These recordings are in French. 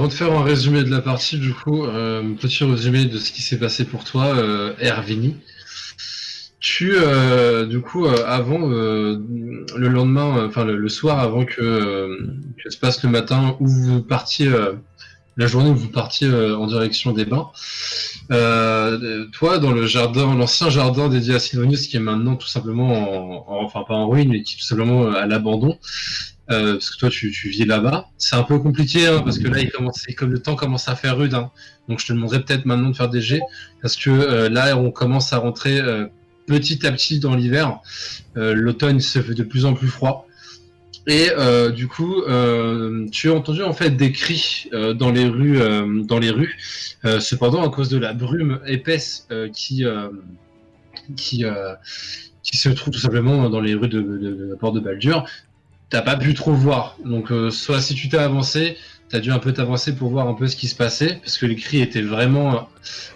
avant de faire un résumé de la partie, du coup, petit résumé de ce qui s'est passé pour toi, Hervini. Du coup, avant, le lendemain, enfin le soir avant que se passe le matin où vous partiez, la journée où vous partiez en direction des bains, toi, dans le jardin, l'ancien jardin dédié à Sylvanus, qui est maintenant tout simplement, enfin pas en ruine, mais qui est tout simplement à l'abandon, parce que toi tu vis là-bas. C'est un peu compliqué hein, parce que là comme le temps commence à faire rude. Hein. Donc je te demanderais peut-être maintenant de faire des jets parce que là on commence à rentrer petit à petit dans l'hiver. L'automne se fait de plus en plus froid. Et du coup, tu as entendu en fait des cris dans les rues. Cependant, à cause de la brume épaisse qui, euh, qui se trouve tout simplement dans les rues de la porte de Baldur, t'as pas pu trop voir. Donc, soit si tu t'es avancé, t'as dû un peu t'avancer pour voir un peu ce qui se passait, parce que les cris étaient vraiment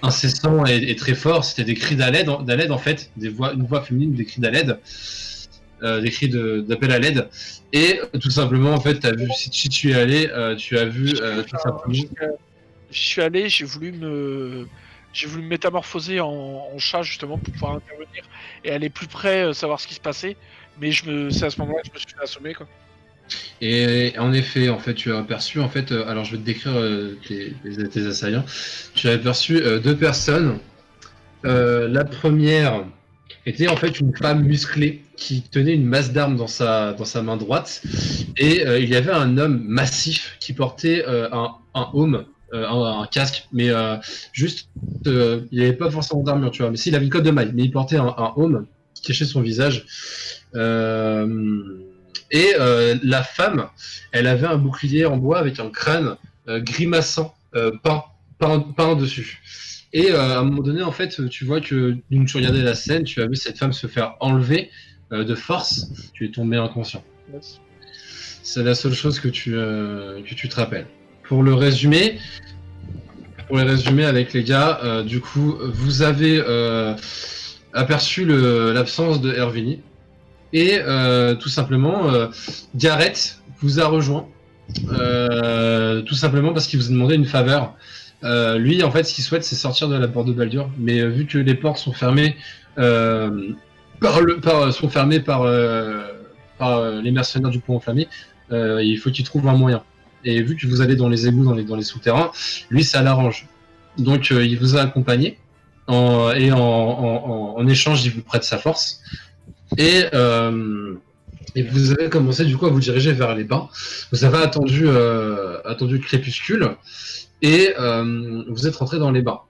incessants et très forts. C'était des cris d'Aled en fait, une voix féminine, des cris d'Aled, des cris d'appel à l'aide. Et tout simplement, en fait, t'as vu, si tu es allé, tu as vu tout simplement. J'y suis allé, j'ai voulu me métamorphoser en chat justement pour pouvoir intervenir et aller plus près, savoir ce qui se passait. Mais c'est à ce moment-là que je me suis fait assommer quoi. Et en effet, en fait, tu as aperçu, en fait, alors je vais te décrire tes assaillants. Tu as aperçu deux personnes. La première était en fait une femme musclée qui tenait une masse d'armes dans sa main droite. Et il y avait un homme massif qui portait un aume, un casque, mais juste, il n'avait pas forcément d'armure, tu vois. Mais s'il avait une cotte de maille, mais il portait un aume qui cachait son visage. Et la femme, elle avait un bouclier en bois avec un crâne grimaçant peint dessus. Et à un moment donné, en fait, tu vois que donc, tu regardais la scène, tu as vu cette femme se faire enlever de force, tu es tombé inconscient. Yes. C'est la seule chose que tu te rappelles. Pour les résumer avec les gars, du coup, vous avez aperçu l'absence de Hervini. Et tout simplement, Gareth vous a rejoint. Tout simplement parce qu'il vous a demandé une faveur. Lui, en fait, ce qu'il souhaite, c'est sortir de la porte de Baldur. Mais vu que les portes sont fermées par les mercenaires du pont enflammé, il faut qu'il trouve un moyen. Et vu que vous allez dans les égouts, dans les souterrains, lui, ça l'arrange. Donc, il vous a accompagné. En échange, il vous prête sa force. Et vous avez commencé du coup à vous diriger vers les bains. Vous avez attendu le crépuscule et vous êtes rentré dans les bains.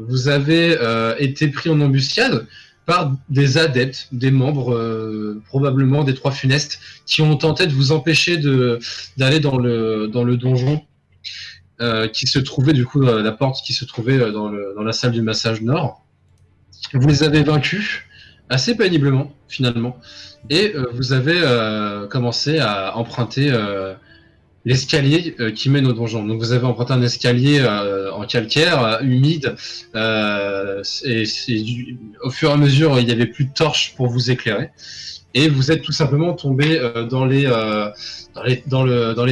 Vous avez été pris en embuscade par des adeptes, des membres probablement des Trois Funestes, qui ont tenté de vous empêcher d'aller dans le donjon qui se trouvait du coup la porte qui se trouvait dans la salle du massage nord. Vous les avez vaincus assez péniblement finalement et vous avez commencé à emprunter l'escalier qui mène au donjon. Donc vous avez emprunté un escalier en calcaire, humide, et au fur et à mesure il n'y avait plus de torches pour vous éclairer et vous êtes tout simplement tombé dans les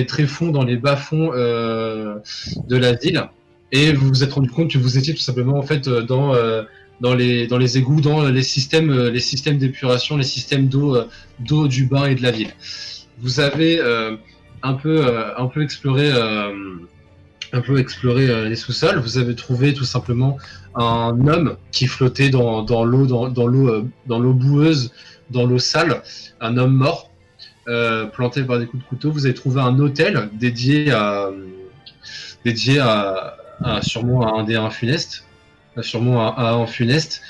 tréfonds, dans les bas-fonds de la ville et vous vous êtes rendu compte que vous étiez tout simplement en fait dans les égouts, dans les systèmes d'épuration, les systèmes d'eau du bain et de la ville. Vous avez un peu exploré les sous-sols. Vous avez trouvé tout simplement un homme qui flottait dans l'eau boueuse, dans l'eau sale, un homme mort planté par des coups de couteau. Vous avez trouvé un hôtel dédié à sûrement à un des funestes. Sûrement un funeste.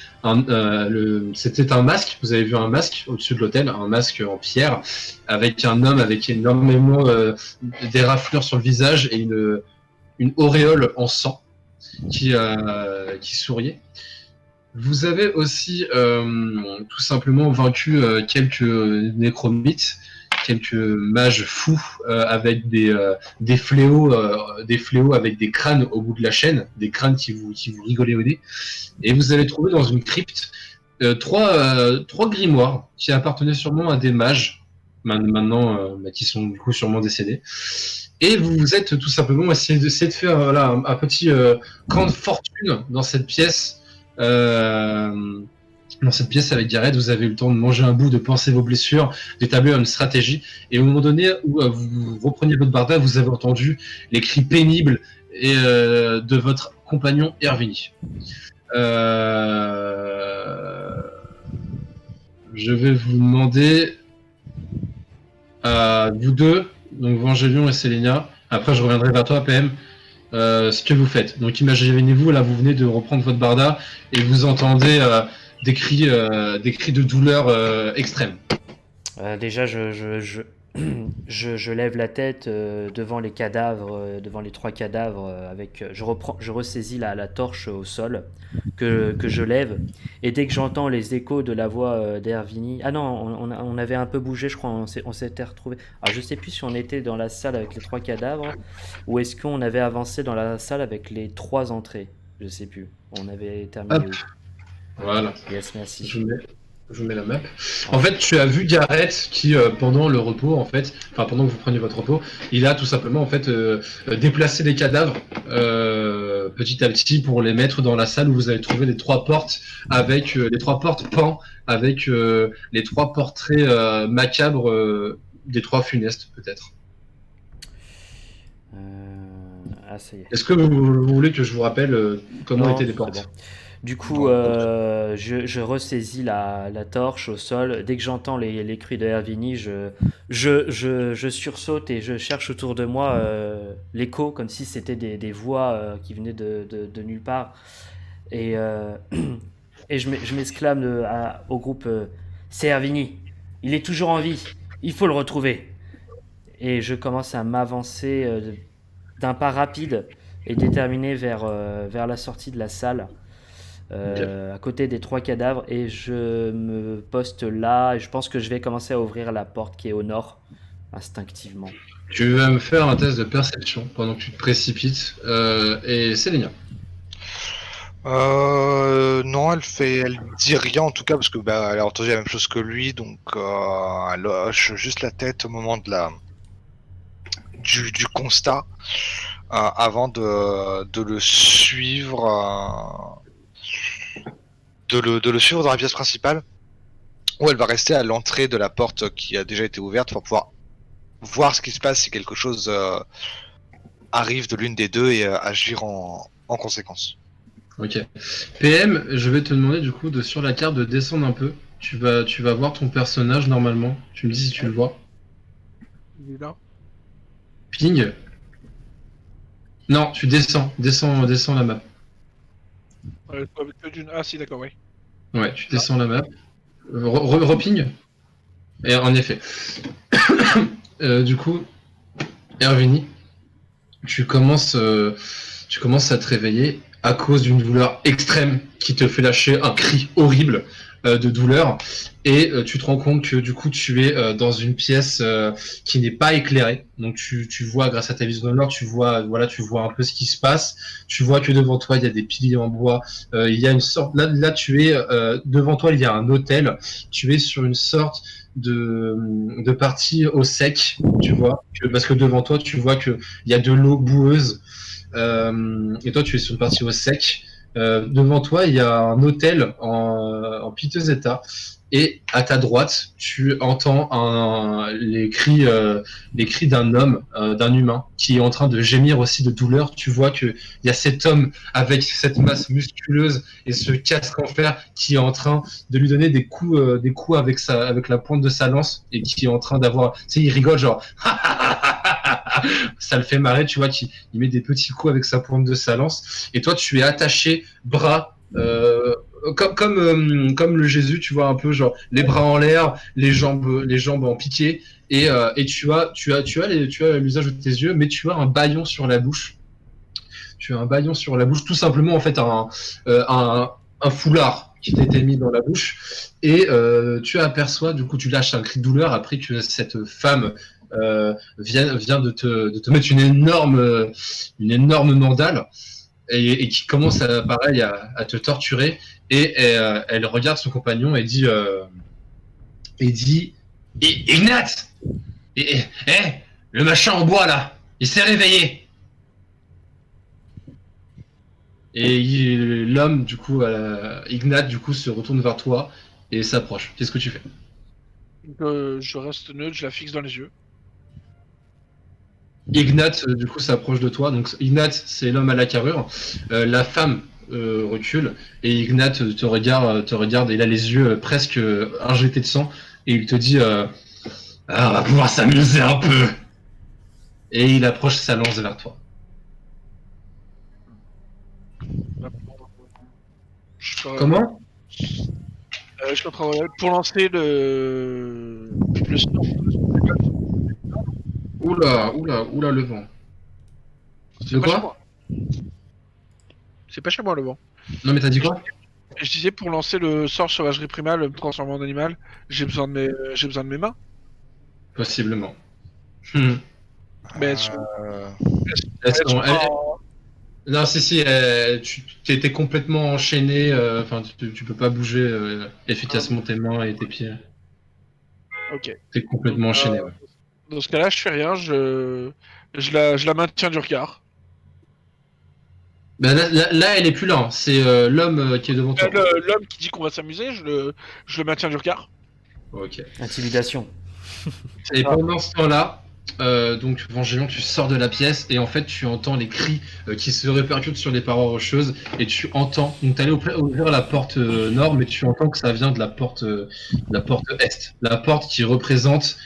C'était un masque, vous avez vu un masque au-dessus de l'hôtel, un masque en pierre, avec un homme avec énormément des raflures sur le visage et une auréole en sang qui souriait. Vous avez aussi tout simplement vaincu quelques nécromites, quelques mages fous avec des fléaux avec des crânes au bout de la chaîne, des crânes qui vous rigolaient au nez. Et vous avez trouvé dans une crypte trois grimoires qui appartenaient sûrement à des mages, maintenant qui sont du coup sûrement décédés. Et vous êtes tout simplement essayé de faire voilà, un petit camp de fortune dans cette pièce. Dans cette pièce avec Gareth, vous avez eu le temps de manger un bout, de penser vos blessures, d'établir une stratégie. Et au moment donné où vous repreniez votre barda, vous avez entendu les cris pénibles de votre compagnon Hervini. Je vais vous demander à vous deux, donc Vangelion et Selenia, après je reviendrai vers toi PM, ce que vous faites. Donc imaginez-vous, là vous venez de reprendre votre barda et vous entendez des cris de douleur extrême. Déjà, je lève la tête devant les cadavres, devant les 3 cadavres, je ressaisis la torche au sol que je lève, et dès que j'entends les échos de la voix d'Hervini, ah non, on avait un peu bougé, je crois, on s'était retrouvé. Alors je sais plus si on était dans la salle avec les 3 cadavres ou est-ce qu'on avait avancé dans la salle avec les 3 entrées, je sais plus. On avait terminé où? Voilà. Yes, merci. Je vous mets la map. En fait, tu as vu Gareth qui, pendant le repos, en fait, enfin pendant que vous preniez votre repos, il a tout simplement en fait déplacé les cadavres petit à petit pour les mettre dans la salle où vous avez trouvé les 3 portes avec les 3 portes pan avec les 3 portraits macabres des 3 funestes peut-être. Ah, ça y est. Est-ce que vous voulez que je vous rappelle comment Non, étaient les c'est portes? bon. Du coup, je ressaisis la torche au sol. Dès que j'entends les cris de Hervini, je sursaute et je cherche autour de moi l'écho, comme si c'était des voix qui venaient de nulle part. Et, et je m'exclame au groupe c'est Hervini, il est toujours en vie, il faut le retrouver. Et je commence à m'avancer d'un pas rapide et déterminé vers la sortie de la salle. À côté des 3 cadavres, et je me poste là et je pense que je vais commencer à ouvrir la porte qui est au nord instinctivement. Tu vas me faire un test de perception pendant que tu te précipites et Céline. Non, elle dit rien en tout cas parce que elle a entendu la même chose que lui, donc elle hoche juste la tête au moment de du constat avant de le suivre. De le suivre dans la pièce principale, où elle va rester à l'entrée de la porte qui a déjà été ouverte pour pouvoir voir ce qui se passe si quelque chose arrive de l'une des deux et agir en conséquence. Ok. PM, je vais te demander du coup sur la carte de descendre un peu. Tu vas voir ton personnage normalement. Tu me dis si tu le vois. Il est là. Ping. Non, tu descends la map. Ah si, d'accord, oui. Ouais, tu descends la map. Reping. Et en effet. Du coup, Hervini, tu commences à te réveiller à cause d'une douleur extrême qui te fait lâcher un cri horrible de douleur, et tu te rends compte que du coup tu es dans une pièce qui n'est pas éclairée. Donc tu vois, grâce à ta vision de nord, tu vois un peu ce qui se passe. Tu vois que devant toi il y a des piliers en bois, il y a une sorte là tu es devant toi, il y a un hôtel. Tu es sur une sorte de partie au sec, tu vois, parce que devant toi tu vois que il y a de l'eau boueuse, et toi tu es sur une partie au sec. Devant toi, il y a un hôtel en piteux état, et à ta droite, tu entends les cris d'un homme, d'un humain, qui est en train de gémir aussi de douleur. Tu vois qu'il y a cet homme avec cette masse musculeuse et ce casque en fer qui est en train de lui donner des coups avec la pointe de sa lance, et qui est en train d'avoir, tu sais, il rigole genre ça le fait marrer, tu vois, qu'il met des petits coups avec sa pointe de sa lance, et toi tu es attaché bras comme le Jésus, tu vois, un peu genre les bras en l'air, les jambes en piqué, et tu as l'usage de tes yeux, mais tu as un bâillon sur la bouche. Tu as un bâillon sur la bouche, tout simplement en fait un foulard qui t'était mis dans la bouche, et tu aperçois, du coup tu lâches un cri de douleur après que cette femme vient de te mettre une énorme mandale, et qui commence à te torturer, et elle regarde son compagnon et dit Ignat, le machin en bois là, Il s'est réveillé. Et l'homme, du coup, Ignat, du coup, se retourne vers toi et s'approche. Qu'est-ce que tu fais? Je reste neutre, je la fixe dans les yeux. Ignat, du coup, s'approche de toi. Donc, Ignat, c'est l'homme à la carrure. La femme recule et Ignat te regarde et il a les yeux presque injectés de sang et il te dit Ah, on va pouvoir s'amuser un peu. Et il approche sa lance vers toi. Comment? Je suis en train de... Pour lancer le sort. Oula, le vent. C'est pas chez moi. C'est pas chez moi le vent. Non, mais t'as dit quoi? Je disais pour lancer le sort sauvagerie primale, me transformer en animal, j'ai besoin de mes mains. Possiblement. Mais Non, si, tu étais complètement enchaîné. Enfin, tu peux pas bouger efficacement tes mains et tes pieds. ok. T'es complètement enchaîné. Ouais. Dans ce cas-là, je fais rien, je la maintiens du regard. Ben là, elle est plus là. Hein. C'est l'homme qui est devant toi. L'homme qui dit qu'on va s'amuser, je le maintiens du regard. Ok. Intimidation. Et pendant ce temps-là, donc Vangélion, tu sors de la pièce et en fait tu entends les cris qui se répercutent sur les parois rocheuses et tu entends. Donc t'allais ouvrir la porte nord, mais tu entends que ça vient de la porte est. La porte qui représente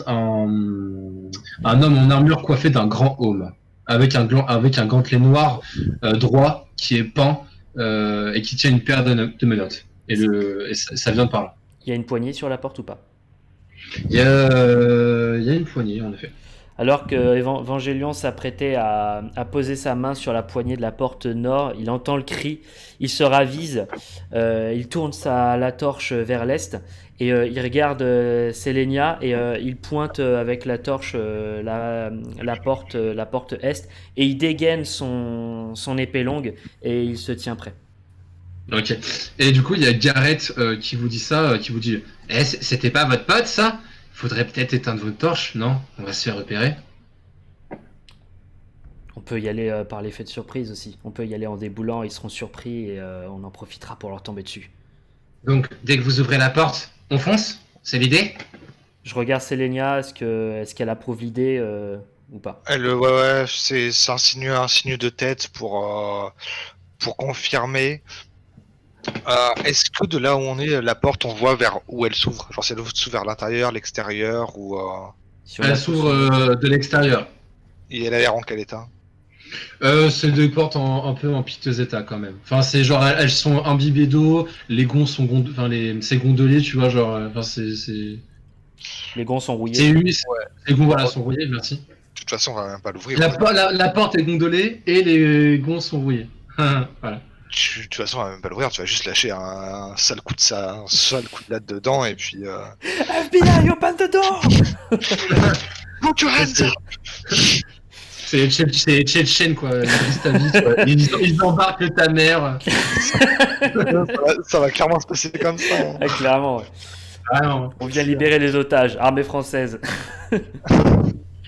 un homme en armure coiffé d'un grand aume, avec un gantelet noir droit qui est peint et qui tient une paire de menottes. Et ça vient de par là. Il y a une poignée sur la porte ou pas? Il y a une poignée, en effet. Alors que Evangélion s'apprêtait à poser sa main sur la poignée de la porte nord, il entend le cri, il se ravise, il tourne la torche vers l'est et il regarde Selenia et il pointe avec la torche la porte est et il dégaine son épée longue et il se tient prêt. Ok. Et du coup, il y a Gareth qui vous dit ça, qui vous dit c'était pas votre pote ça? Faudrait peut-être éteindre votre torche, non? On va se faire repérer. On peut y aller par l'effet de surprise aussi. On peut y aller en déboulant, ils seront surpris et on en profitera pour leur tomber dessus. Donc, dès que vous ouvrez la porte, on fonce? C'est l'idée? Je regarde Selenia, est-ce qu'elle approuve l'idée ou pas? Ouais, c'est un signe de tête pour confirmer. Est-ce que de là où on est, la porte, on voit vers où elle s'ouvre? Genre, si elle s'ouvre vers l'intérieur, l'extérieur, ou Elle s'ouvre de l'extérieur. et elle a l'air en quel état? C'est des portes un peu en piteux état quand même. Enfin, c'est genre elles sont imbibées d'eau, les gonds sont c'est gondolé, tu vois, genre. Les gonds sont rouillés. C'est humide. Les gonds voilà sont rouillés, merci. De toute façon, on va même pas l'ouvrir. La porte est gondolée et les gonds sont rouillés. Voilà. De toute façon, on va même pas l'ouvrir, tu vas juste lâcher un sale coup de latte dedans et puis. FBI, open the door! Put your hands up! C'est Tchétchène quoi, ils embarquent ta mère. ça va clairement se passer comme ça. Hein. Ah, clairement, ouais. Ah, non, on vient libérer les otages, armée française.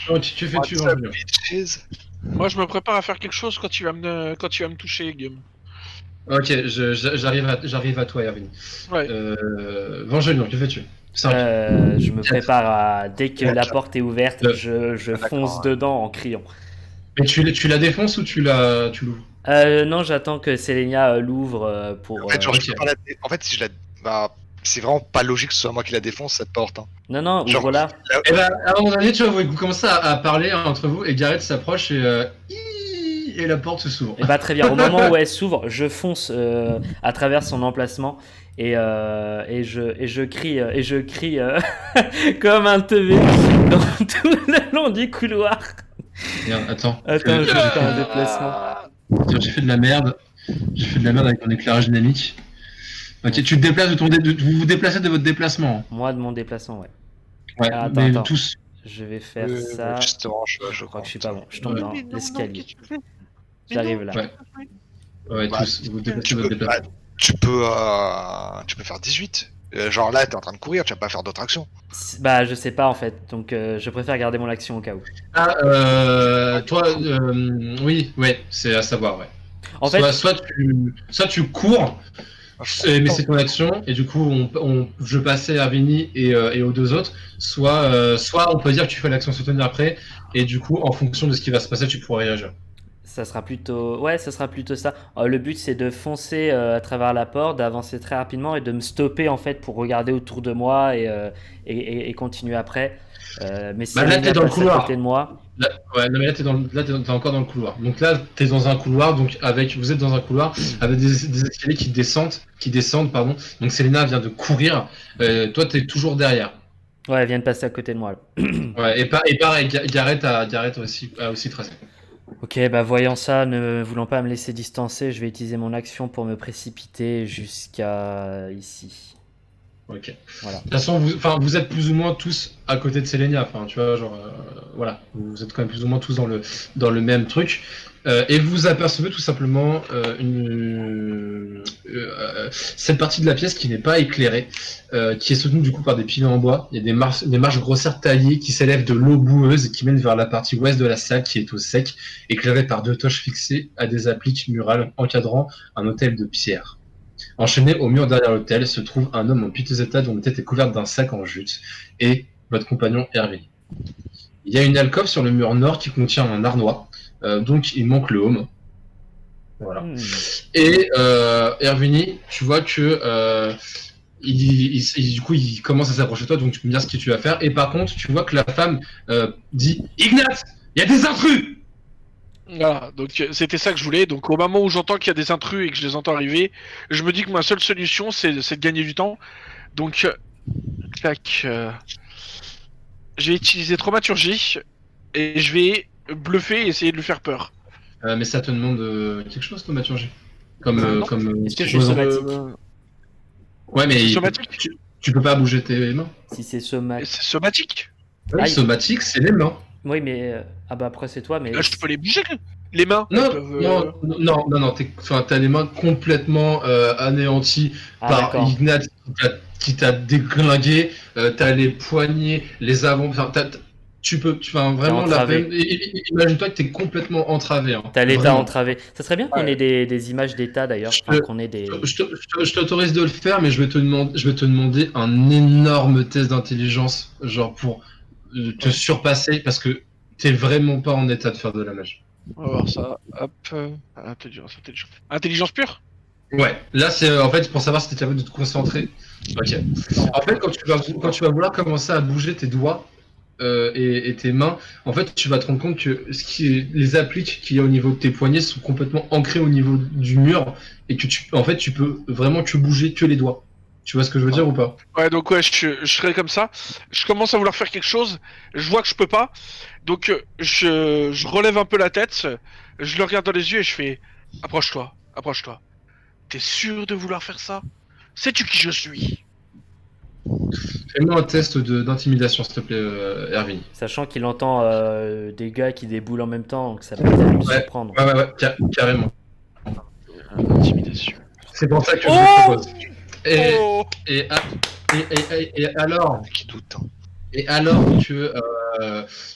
Oh, tu fais tu vas. Moi, je me prépare à faire quelque chose quand tu vas me toucher, Guillaume. Ok, j'arrive à toi, Erwin. Ouais. Vangelion, que fais-tu? Je me prépare à... Dès que la porte est ouverte, je fonce dedans en criant. Mais tu la défonces ou tu l'ouvres? Non, j'attends que Selenia l'ouvre pour... En fait, genre, en fait, si je la... c'est vraiment pas logique que ce soit moi qui la défonce, cette porte. Hein. Non, ouvre-la. Et bah, à un moment donné, tu vois, vous commencez à parler entre vous et Gareth s'approche et la porte s'ouvre. Et bah très bien, au moment où elle s'ouvre, je fonce à travers son emplacement et je crie comme un teubé dans tout le long du couloir. Merde, attends. Je fais un déplacement. Attends, j'ai fait de la merde. J'ai fait de la merde avec mon éclairage dynamique. Ok, tu te déplaces vous vous déplacez de votre déplacement. Moi de mon déplacement, ouais. Ouais, attends. tous. Je vais faire ça. Justement, je crois que je suis pas bon. Je tombe dans l'escalier. Non, J'arrive là. Ouais, tous. Vous déplacez votre déplacement. Tu peux faire 18. Genre là, t'es en train de courir, tu vas pas faire d'autres actions. Bah, je sais pas en fait, donc je préfère garder mon action au cas où. Ah, toi, oui, ouais, c'est à savoir, ouais. En fait, Soit tu cours, mais c'est ton action, et du coup, je passais à Vinny et aux deux autres. Soit on peut dire que tu fais l'action soutenir après, et du coup, en fonction de ce qui va se passer, tu pourras réagir. ça sera plutôt, ouais, ça sera plutôt ça. Le but c'est de foncer à travers la porte, d'avancer très rapidement et de me stopper en fait pour regarder autour de moi et continuer après. Mais si Bah là, Elena t'es dans le passe à couloir. côté de moi, Là, ouais, non, mais là, t'es encore dans le couloir. Donc là, t'es dans un couloir, donc vous êtes dans un couloir avec des escaliers qui descendent, pardon. Donc Selena vient de courir. Toi, t'es toujours derrière. ouais, elle vient de passer à côté de moi là. Ouais, et pareil, Gareth a aussi tracé. Ok, bah voyant ça, ne voulant pas me laisser distancer, je vais utiliser mon action pour me précipiter jusqu'à ici. Ok. Voilà. De toute façon, vous êtes plus ou moins tous à côté de Selenia. Enfin, tu vois, genre, voilà, vous êtes quand même plus ou moins tous dans le même truc. Et vous apercevez tout simplement cette partie de la pièce qui n'est pas éclairée, qui est soutenue du coup par des piliers en bois. Il y a des marches grossières taillées qui s'élèvent de l'eau boueuse et qui mènent vers la partie ouest de la salle qui est au sec, éclairée par 2 torches fixées à des appliques murales encadrant un autel de pierre. Enchaîné au mur derrière l'hôtel se trouve un homme en piteux état dont la tête est couverte d'un sac en jute, et votre compagnon Hervé. Il y a une alcôve sur le mur nord qui contient un arnois, donc il manque le home. Voilà. Et Hervini, tu vois que du coup il commence à s'approcher de toi, donc tu peux me dire ce que tu vas faire. Et par contre, tu vois que la femme dit Ignat, il y a des intrus. Voilà, donc c'était ça que je voulais. Donc au moment où j'entends qu'il y a des intrus et que je les entends arriver, je me dis que ma seule solution c'est de gagner du temps. Donc, clac, je vais utiliser Thaumaturgie et je vais bluffer et essayer de lui faire peur. Mais ça te demande quelque chose, Thaumaturgie. Comme Non. Est-ce que c'est supposons. somatique? Ouais, mais C'est somatique. tu peux pas bouger tes mains. Si c'est somatique. C'est somatique. Oui, Aïe. somatique, c'est les mains. Oui, mais ah bah après c'est toi, mais Là, je peux les bouger, les mains. Non, elles peuvent, non, t'as les mains complètement anéanties ah par d'accord. Ignat qui t'a déglingué. T'as les poignets, les avant. Enfin, vraiment entravé. Imagine-toi que t'es complètement entravé. Hein, T'as l'état vraiment. entravé. Ça serait bien qu'on Ouais. ait des images d'état d'ailleurs, Je enfin, te- qu'on ait des. Je t'autorise de le faire, mais je vais te demander un énorme test d'intelligence, genre pour te surpasser, parce que t'es vraiment pas en état de faire de la magie. On va voir ça. Hop. Intelligence. Intelligence pure. Ouais, là c'est en fait pour savoir si t'es capable de te concentrer. Ok. En fait, quand tu vas vouloir commencer à bouger tes doigts et tes mains, en fait, tu vas te rendre compte que les appliques qu'il y a au niveau de tes poignets sont complètement ancrées au niveau du mur et que tu peux vraiment que bouger que les doigts. Tu vois ce que je veux dire ou pas? Ouais, donc ouais, je serais comme ça. Je commence à vouloir faire quelque chose. Je vois que je peux pas. Donc je relève un peu la tête. Je le regarde dans les yeux et je fais approche-toi, approche-toi. T'es sûr de vouloir faire ça? Sais-tu qui je suis? Fais-moi un test d'intimidation, s'il te plaît, Erwin. Sachant qu'il entend des gars qui déboulent en même temps, donc ça peut peut-être le Ouais. surprendre. Ouais, carrément. Intimidation. C'est pour ça que je Oh te propose. Oh Et alors, Qui doute. Hein. et alors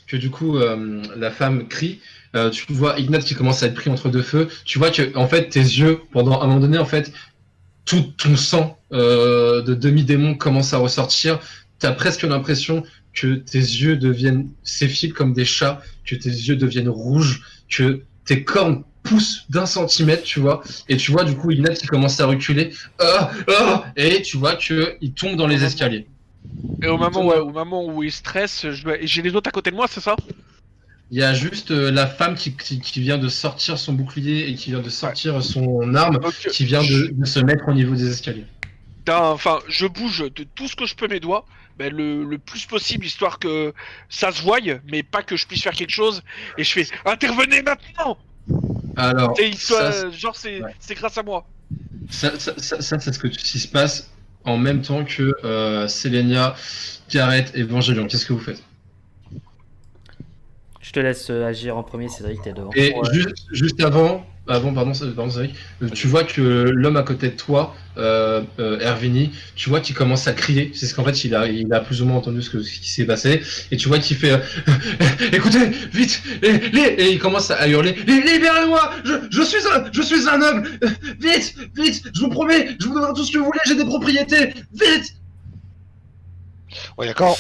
que du coup la femme crie, tu vois Ignat qui commence à être pris entre deux feux. Tu vois que en fait tes yeux, pendant un moment donné, en fait, tout ton sang de demi-démon commence à ressortir. T'as presque l'impression que tes yeux deviennent s'effilent comme des chats, que tes yeux deviennent rouges, que tes cornes poussent d'1 centimètre, tu vois. Et tu vois du coup Ignat qui commence à reculer. Et tu vois que il tombe dans les escaliers. Et au moment où il stresse, j'ai les autres à côté de moi, c'est ça? Il y a juste la femme qui vient de sortir son bouclier et qui vient de sortir son arme, Donc, qui vient de se mettre au niveau des escaliers. Enfin, je bouge de tout ce que je peux mes doigts, le plus possible, histoire que ça se voie, mais pas que je puisse faire quelque chose. Et je fais intervenez maintenant. Alors, Et ça, c'est grâce à moi. c'est ce qui se passe en même temps que Selenia, Gareth et Evangelion. Qu'est-ce que vous faites? Je te laisse agir en premier, Cédric, t'es devant. Et juste avant, pardon, Cédric, tu vois que l'homme à côté de toi, Hervini, tu vois qu'il commence à crier. C'est ce qu'en fait, il a plus ou moins entendu ce qui s'est passé. Et tu vois qu'il fait écoutez, vite et il commence à hurler libérez-moi, je suis un noble, vite, je vous promets, je vous donnerai tout ce que vous voulez, j'ai des propriétés, vite. Ouais, d'accord,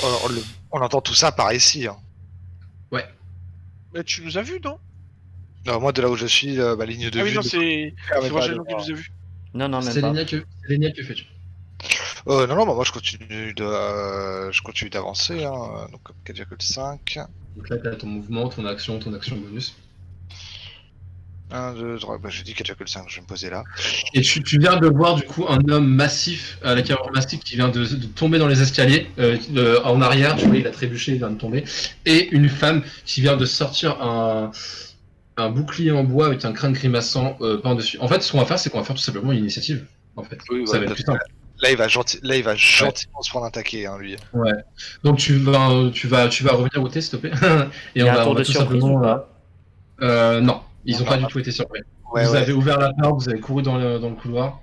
on entend tout ça par ici. Hein. Mais tu nous as vus, non? Moi, de là où je suis, ma ligne de Ah vue. oui, non, c'est Roger pas qui nous a vus. Non, même C'est pas. Lénia que fais-tu? Non, moi je continue d'avancer. Hein, donc 4,5. Donc là, tu as ton mouvement, ton action bonus. 1, 2, 3, je dis 4,5, je vais me poser là. Et tu viens de voir du coup un homme massif, à la carrure massif, qui vient de tomber dans les escaliers, en arrière, tu vois, il a trébuché, il vient de tomber, et une femme qui vient de sortir un bouclier en bois avec un crâne grimaçant peint dessus. En fait, ce qu'on va faire, c'est qu'on va faire tout simplement une initiative. En fait, Oui, ça va être plus simple. Là, il va gentiment se prendre attaquer, hein, lui. Ouais. Donc tu vas revenir au thé, s'il te plaît. Et Il y a on un va tour de tout surprise simplement. ou pas Non, ils n'ont Non, pas non. du tout été surpris. Ouais, Vous ouais. avez ouvert la porte, vous avez couru dans le couloir.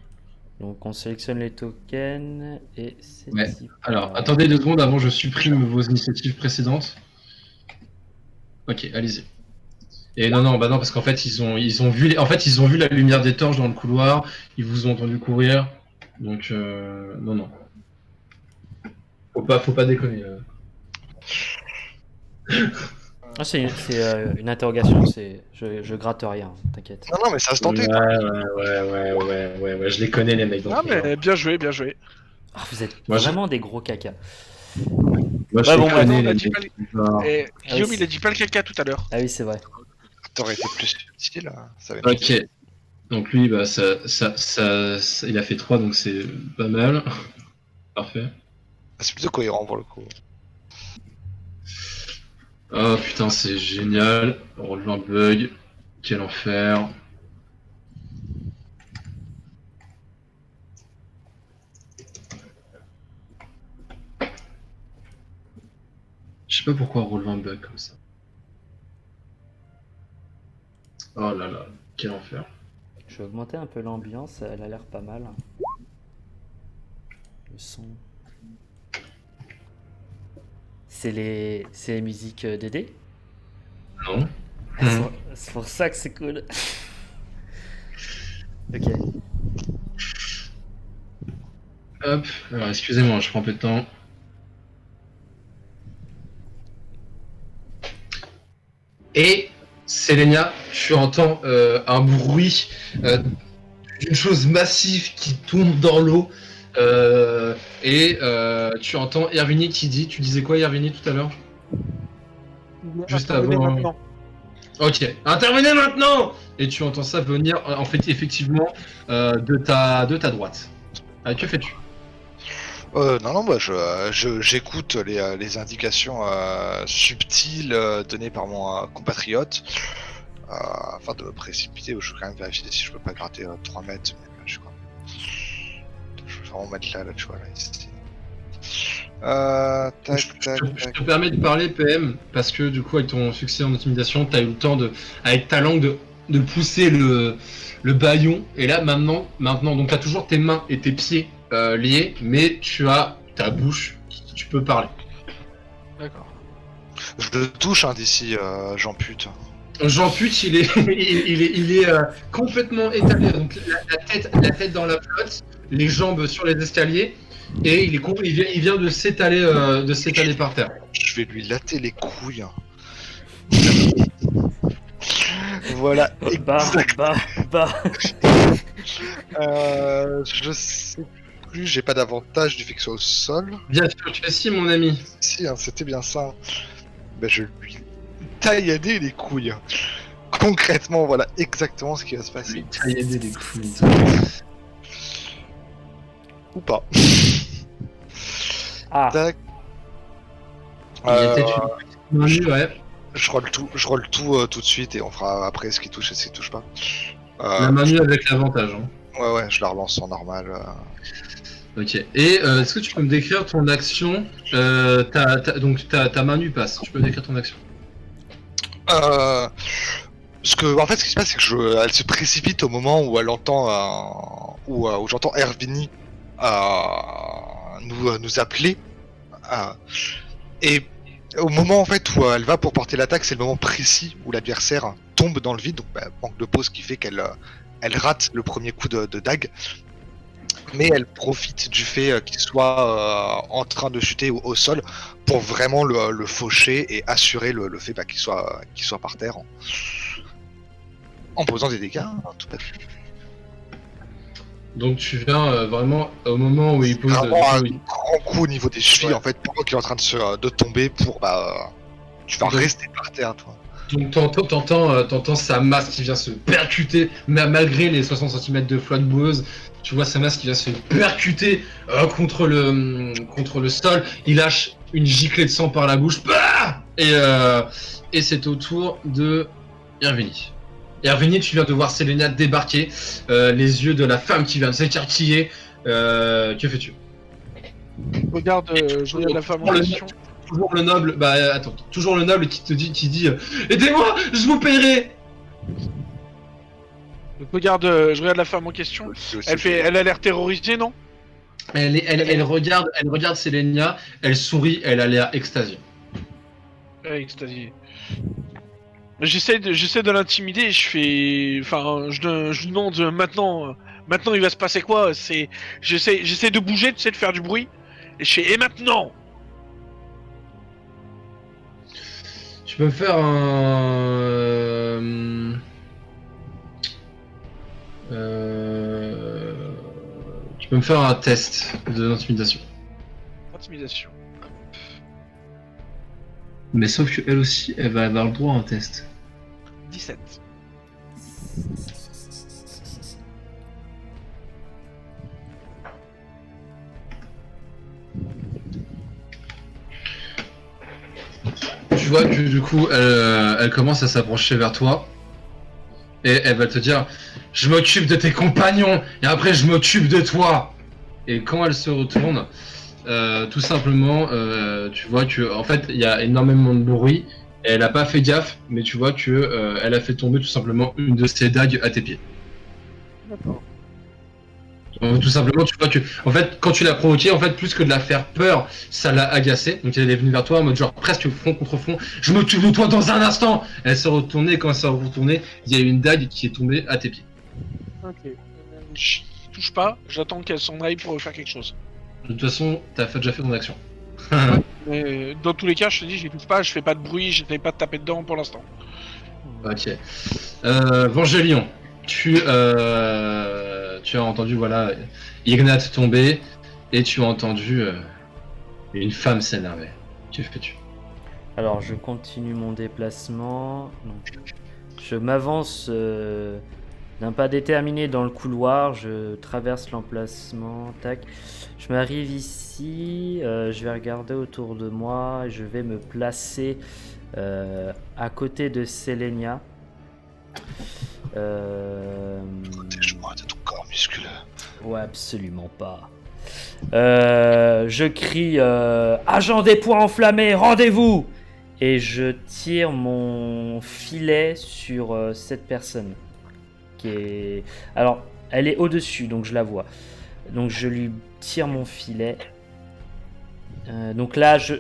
Donc on sélectionne les tokens et c'est Ouais. parti. Alors, attendez 2 secondes avant, je supprime vos initiatives précédentes. Ok, allez-y. Et non, parce qu'en fait, ils ont vu ils ont vu la lumière des torches dans le couloir, ils vous ont entendu courir. Donc, non. Faut pas déconner. Ah, c'est une interrogation, je gratte rien, t'inquiète. Non, mais ça se tentait. Ouais, je les connais, les mecs. Ah, mais bien joué. Ah, vous êtes Moi, vraiment des gros caca. Moi, je Ouais, les bon, connais, on a les dit mecs. pas Genre. Et Guillaume, oui, il a dit pas le caca tout à l'heure. Ah oui, c'est vrai. T'aurais été plus subtil. Ça va être Ok. Donc lui, bah, il a fait 3, donc c'est pas mal. Parfait. C'est plutôt cohérent pour le coup. Oh putain, c'est génial. Relever un bug. Quel enfer. Je sais pas pourquoi relever un bug comme ça. Oh là là, quel enfer. Je vais augmenter un peu l'ambiance, elle a l'air pas mal. Le son. C'est les musiques d'D. Non. C'est pour ça que c'est cool. Ok. Hop, alors excusez-moi, je prends un peu de temps. Et Selenia, tu entends un bruit d'une chose massive qui tombe dans l'eau. Et tu entends Hervini qui dit, tu disais quoi Hervini tout à l'heure? Juste Intervenez avant. maintenant. Ok, intervenez maintenant. Et tu entends ça venir, en fait, effectivement, de ta droite. Que fais-tu? Non, moi j'écoute les indications subtiles données par mon compatriote afin de me précipiter. Je vais quand même vérifier si je peux pas gratter 3 mètres. Mais là, je vais vraiment mettre là, tu vois, là, ici. Je te permets de parler, PM, parce que du coup, avec ton succès en intimidation, tu as eu le temps, avec ta langue, de pousser le bâillon. Et là, maintenant donc tu as toujours tes mains et tes pieds liés, mais tu as ta bouche, tu peux parler. D'accord. Je le touche d'ici, j'ampute. Jean-Pute, il est complètement étalé, donc la tête dans la flotte, les jambes sur les escaliers, et il vient de s'étaler par terre. Je vais lui latter les couilles. Voilà. Bah. Je sais plus, j'ai pas d'avantage du fait que ce soit au sol. Bien sûr, tu fais si, mon ami. Si, c'était bien ça. Ben, je lui tailladais les couilles. Concrètement, voilà exactement ce qui va se passer. Tailladais des couilles. Ou pas. Ah. Tac. Il était une petite main, ouais. Je roll tout tout de suite et on fera après ce qui touche et ce qui touche pas. La main nue avec l'avantage. Hein. Ouais, je la relance en normal. Ok. Et est-ce que tu peux me décrire ton action donc ta main nue passe. Tu peux me décrire ton action. En fait, ce qui se passe, c'est que elle se précipite au moment où elle entend, où j'entends Hervini nous appeler. Et au moment en fait où elle va pour porter l'attaque, c'est le moment précis où l'adversaire tombe dans le vide, donc manque de pause qui fait qu'elle rate le premier coup de dague. Mais elle profite du fait qu'il soit en train de chuter au sol pour vraiment le faucher et assurer le fait qu'il soit par terre en posant des dégâts, hein, tout à fait. Donc tu viens vraiment au moment où il pose Vraiment un grand coup au niveau des chevilles, en fait, pendant qu'il est en train de tomber pour tu vas Donc- rester par terre, toi. Donc t'entends sa masse qui vient se percuter, malgré les 60 cm de flotte boueuse, tu vois sa masse qui vient se percuter contre le sol. Il lâche une giclée de sang par la bouche. Bah et c'est au tour de Hervini. Hervini, tu viens de voir Sélénia débarquer, les yeux de la femme qui vient de s'écarquiller. Que fais-tu? Je regarde la femme en question. Toujours le noble, toujours le noble qui dit aidez-moi, je vous paierai. Je regarde la femme en question. Elle a l'air terrorisée, non? Elle regarde Sélénia, elle sourit, elle a l'air extasiée. Ouais, extasiée. J'essaie de l'intimider. Je fais, enfin, je demande maintenant il va se passer quoi? J'essaie de bouger, tu sais, de faire du bruit. Et je fais et maintenant? Tu peux me faire tu peux me faire un test d'intimidation. Intimidation. Mais sauf que elle aussi, elle va avoir le droit à un test. 17. Tu vois que du coup, elle commence à s'approcher vers toi. Et elle va te dire je m'occupe de tes compagnons, et après je m'occupe de toi. Et quand elle se retourne, tout simplement, tu vois que en fait il y a énormément de bruit. Et elle a pas fait gaffe, mais tu vois que elle a fait tomber tout simplement une de ses dagues à tes pieds. D'accord. Donc, tout simplement, tu vois que, en fait, quand tu l'as provoqué, en fait, plus que de la faire peur, ça l'a agacée. Donc elle est venue vers toi en mode genre presque front contre front. Je m'occupe de toi dans un instant. Elle s'est retournée. Et quand elle s'est retournée, il y a une dague qui est tombée à tes pieds. Ok. Je touche pas. J'attends qu'elle s'en aille pour faire quelque chose. De toute façon, t'as déjà fait ton action. Mais dans tous les cas, je te dis, j'y touche pas. Je fais pas de bruit. J'essaie pas de taper dedans pour l'instant. Ok. Vangélion, tu as entendu, voilà, Ignat tomber, et tu as entendu une femme s'énerver. Que fais-tu? Alors, je continue mon déplacement. Donc, je m'avance d'un pas déterminé dans le couloir. Je traverse l'emplacement. Tac. Je m'arrive ici. Je vais regarder autour de moi. Je vais me placer à côté de Sélénia. Protège-moi de ton corps musculeux. Ouais, absolument pas. Je crie agent des poings enflammés, rendez-vous! Et je tire mon filet sur cette personne. Qui est... Alors, elle est au-dessus, donc je la vois. Donc je lui tire mon filet. Donc là, je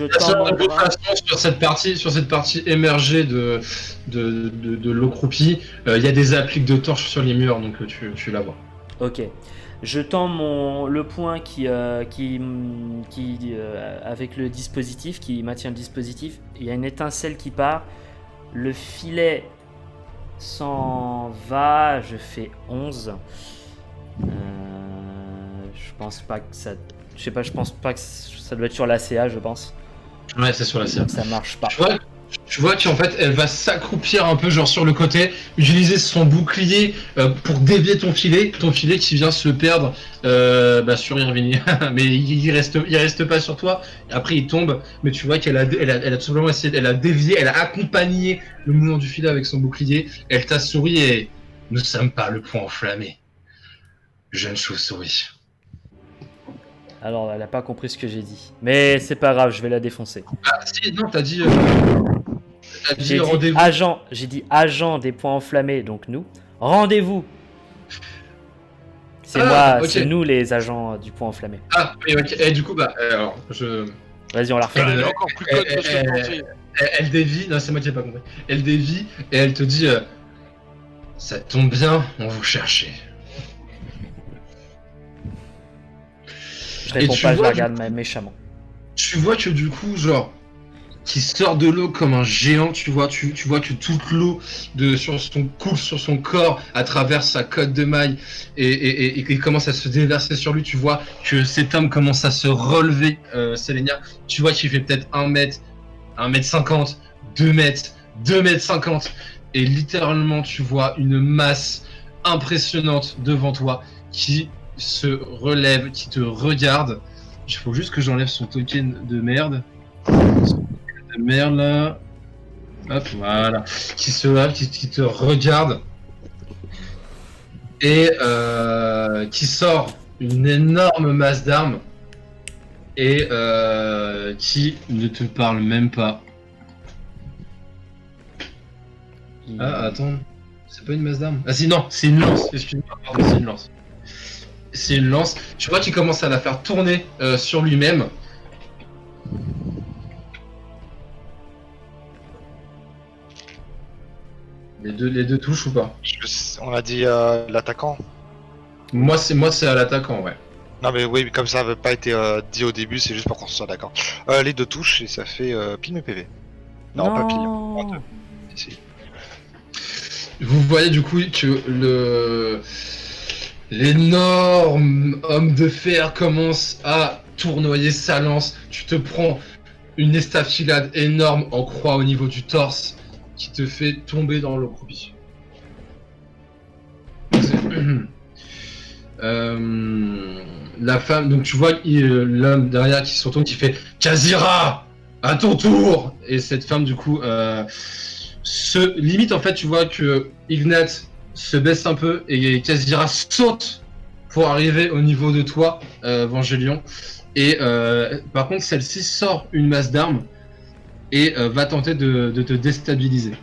tends mon bras. Sur cette partie émergée de l'eau croupie, il y a des appliques de torches sur les murs, donc tu la vois. Ok. Je tends le point qui avec le dispositif, qui maintient le dispositif. Il y a une étincelle qui part. Le filet s'en va. Je fais 11. Je pense pas que ça... Je sais pas, je pense pas que ça doit être sur la CA, je pense. Ouais, c'est sur la serre. Ça marche pas. Tu vois qu'en fait, elle va s'accroupir un peu genre sur le côté, utiliser son bouclier pour dévier ton filet qui vient se perdre sur Irvini. Mais il reste pas sur toi. Après, il tombe, mais tu vois qu'elle a tout simplement essayé, elle a dévié, elle a accompagné le mouvement du filet avec son bouclier. Elle t'a souri et nous sommes pas le point enflammé, jeune chauve-souris. Alors, elle a pas compris ce que j'ai dit. Mais c'est pas grave, je vais la défoncer. Ah si, non, t'as dit Elle dit J'ai dit rendez-vous. agent des points enflammés, donc nous. Rendez-vous. C'est Ah, moi, ok. c'est nous les agents du point enflammé. Ah, oui, ok. Et du coup, bah, alors, Vas-y, on la refait. Elle est encore plus conne que ce que je pensais. elle dévie. Non, c'est moi qui ai pas compris. Elle dévie et elle te dit ça tombe bien, on vous cherchait. Je réponds tu pas, je vois, la regarde méchamment. Tu vois que du coup, genre, qui sort de l'eau comme un géant, tu vois que toute l'eau coule sur son corps à travers sa cotte de maille et qu'il commence à se déverser sur lui. Tu vois que cet homme commence à se relever, Sélénia. Tu vois qu'il fait peut-être 1 mètre, 1m50, 2 mètres, 2m50. Et littéralement, tu vois une masse impressionnante devant toi qui se relève, qui te regarde. Il faut juste que j'enlève son token de merde. De merde là. Hop, voilà. Qui se lève, qui te regarde. Et qui sort une énorme masse d'armes. Et qui ne te parle même pas. Ah, attends. C'est pas une masse d'armes. Ah si, non, c'est une lance. Excuse-moi, pardon, c'est une lance. C'est une lance. Tu vois qu'il commence à la faire tourner sur lui-même. Les deux touches ou pas? On a dit l'attaquant. Moi c'est à l'attaquant, ouais. Non mais oui, mais comme ça n'avait pas été dit au début, c'est juste pour qu'on soit d'accord. Les 2 touches et ça fait pile mes PV. Non, pas pile. En 2. Si. Vous voyez du coup que l'énorme homme de fer commence à tournoyer sa lance. Tu te prends une estafilade énorme en croix au niveau du torse qui te fait tomber dans l'eau croupie. La femme, donc tu vois l'homme derrière qui se retourne qui fait Kazira, à ton tour. Et cette femme du coup limite en fait, tu vois que Ignat se baisse un peu et Kazira saute pour arriver au niveau de toi, Vangélion. Et par contre, celle-ci sort une masse d'armes et va tenter de te déstabiliser.